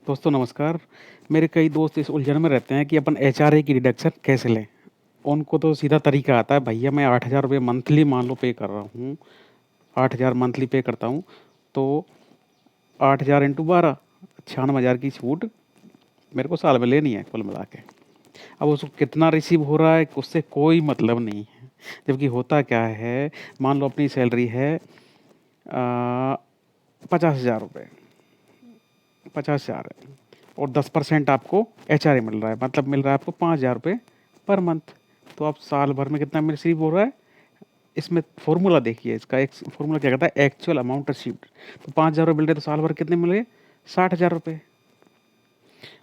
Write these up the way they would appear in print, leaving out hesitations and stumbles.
दोस्तों नमस्कार। मेरे कई दोस्त इस उलझन में रहते हैं कि अपन एचआरए की डिडक्शन कैसे लें। उनको तो सीधा तरीका आता है, भैया मैं 8,000 रुपये मंथली मान लो पे कर रहा हूँ, 8,000 मंथली पे करता हूँ, तो 8,000 इंटू 12, 96,000 की छूट मेरे को साल में लेनी है कुल मिला के। अब उसको कितना रिसीव हो रहा है उससे कोई मतलब नहीं है। जबकि होता क्या है, मान लो अपनी सैलरी है 50,000 रुपये, 50,000 है और 10% आपको एचआरए मिल रहा है, मतलब मिल रहा है आपको 5,000 रुपये पर मंथ। तो आप साल भर में कितना रिसीव हो रहा है, इसमें फॉर्मूला देखिए, इसका एक फॉर्मूला क्या कहता है, एक्चुअल अमाउंट रिसीव्ड। तो 5,000 रुपये मिल रहे तो साल भर कितने मिले, 60,000 रुपये।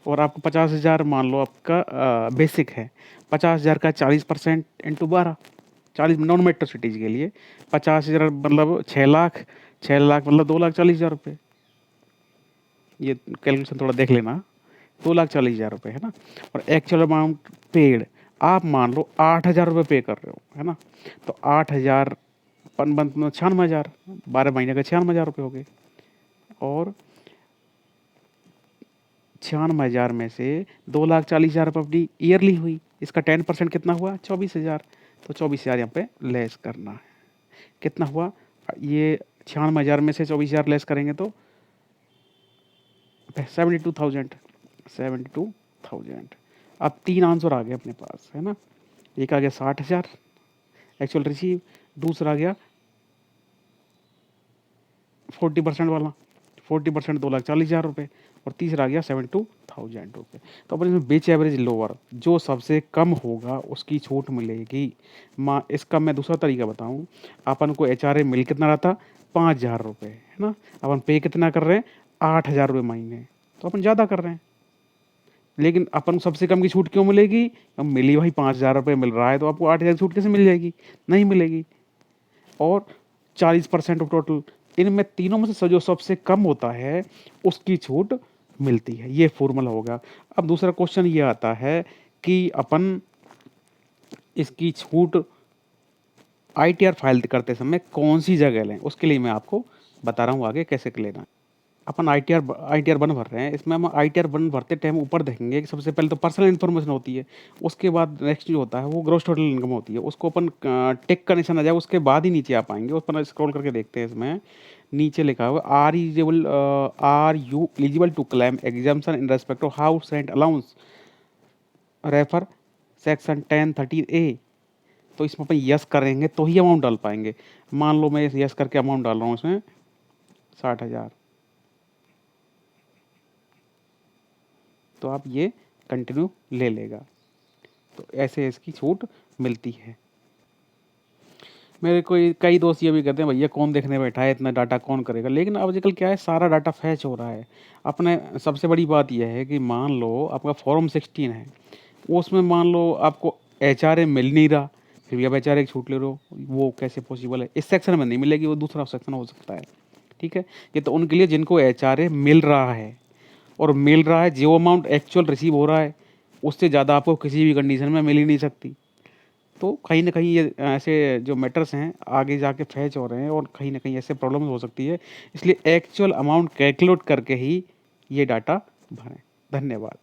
और आपको 50,000 मान लो आपका बेसिक है, 50,000 का 40% इंटू 12, 40 नॉन मेट्रो सिटीज़ के लिए 50,000 मतलब 6 लाख, 6 लाख मतलब 2,40,000 रुपये। ये कैलकुलेशन थोड़ा देख लेना, 2,40,000 रुपये है ना। और एक्चुअल अमाउंट पेड आप मान लो 8,000 रुपये पे कर रहे हो, है ना। तो 8,000 पर मंथ में 96,000, 12 महीने का 96,000 रुपये हो गए। और 96,000 में से 2,40,000 रुपये अपनी ईयरली हुई, इसका 10% कितना हुआ, 24,000। तो 24,000 यहाँ पे लेस करना है। कितना हुआ, ये 96,000 में से 24,000 लेस करेंगे तो 72,000, 72,000। अब 3 आंसर आ गए अपने पास, है ना। एक आ गया 60,000 एक्चुअल रिसीव, दूसरा आ गया 40% वाला, 40% 2,40,000 रुपये, और तीसरा आ गया 72,000 रुपये। तो अपन इसमें बेच एवरेज लोअर, जो सबसे कम होगा उसकी छूट मिलेगी। माँ इसका मैं दूसरा तरीका बताऊँ, अपन को एचआरए मिल कितना रहा था, 5,000 रुपये, है ना। अपन पे कितना कर रहे हैं, 8,000 रुपये महीने, तो अपन ज़्यादा कर रहे हैं। लेकिन अपन को सबसे कम की छूट क्यों मिलेगी, अब मिली भाई 5,000 रुपये मिल रहा है, तो आपको 8,000 की छूट कैसे मिल जाएगी, नहीं मिलेगी। और 40% ऑफ टोटल, इनमें तीनों में से जो सबसे कम होता है उसकी छूट मिलती है। ये फॉर्मूला होगा। अब दूसरा क्वेश्चन ये आता है कि अपन इसकी छूट आईटीआर फाइल करते समय कौन सी जगह लें, उसके लिए मैं आपको बता रहा हूँ आगे कैसे लेना है। अपन आईटीआर वन भर रहे हैं, इसमें हम आईटीआर वन भरते टाइम ऊपर देखेंगे कि सबसे पहले तो पर्सनल इन्फॉर्मेशन होती है, उसके बाद नेक्स्ट जो होता है वो ग्रॉस टोटल इनकम होती है, उसको अपन टिक का निशान आ जाए उसके बाद ही नीचे आ पाएंगे। उस पर स्क्रॉल करके देखते हैं, इसमें नीचे लिखा हुआ are you eligible to claim exemption in respect of house rent allowance, refer section 1013A। तो इसमें अपन यस करेंगे तो ही अमाउंट डाल पाएंगे। मान लो मैं यस करके अमाउंट डाल रहा हूँ इसमें 60,000, तो आप ये कंटिन्यू ले लेगा। तो ऐसे इसकी छूट मिलती है। मेरे कोई कई दोस्त ये भी कहते हैं, भैया कौन देखने बैठा है, इतना डाटा कौन करेगा। लेकिन अब आजकल क्या है, सारा डाटा फैच हो रहा है अपने। सबसे बड़ी बात यह है कि मान लो आपका फॉर्म 16 है, उसमें मान लो आपको एचआरए मिल नहीं रहा, फिर भी आप एचआरए की छूट ले रहे हो, वो कैसे पॉसिबल है। इस सेक्शन में नहीं मिलेगी, वो दूसरा सेक्शन हो सकता है, ठीक है। ये तो उनके लिए जिनको एचआरए मिल रहा है, और मिल रहा है जो अमाउंट एक्चुअल रिसीव हो रहा है उससे ज़्यादा आपको किसी भी कंडीशन में मिल ही नहीं सकती। तो कहीं ना कहीं ये ऐसे जो मैटर्स हैं आगे जाके फैच हो रहे हैं, और कहीं ना कहीं ऐसे प्रॉब्लम्स हो सकती है। इसलिए एक्चुअल अमाउंट कैलकुलेट करके ही ये डाटा भरें। धन्यवाद।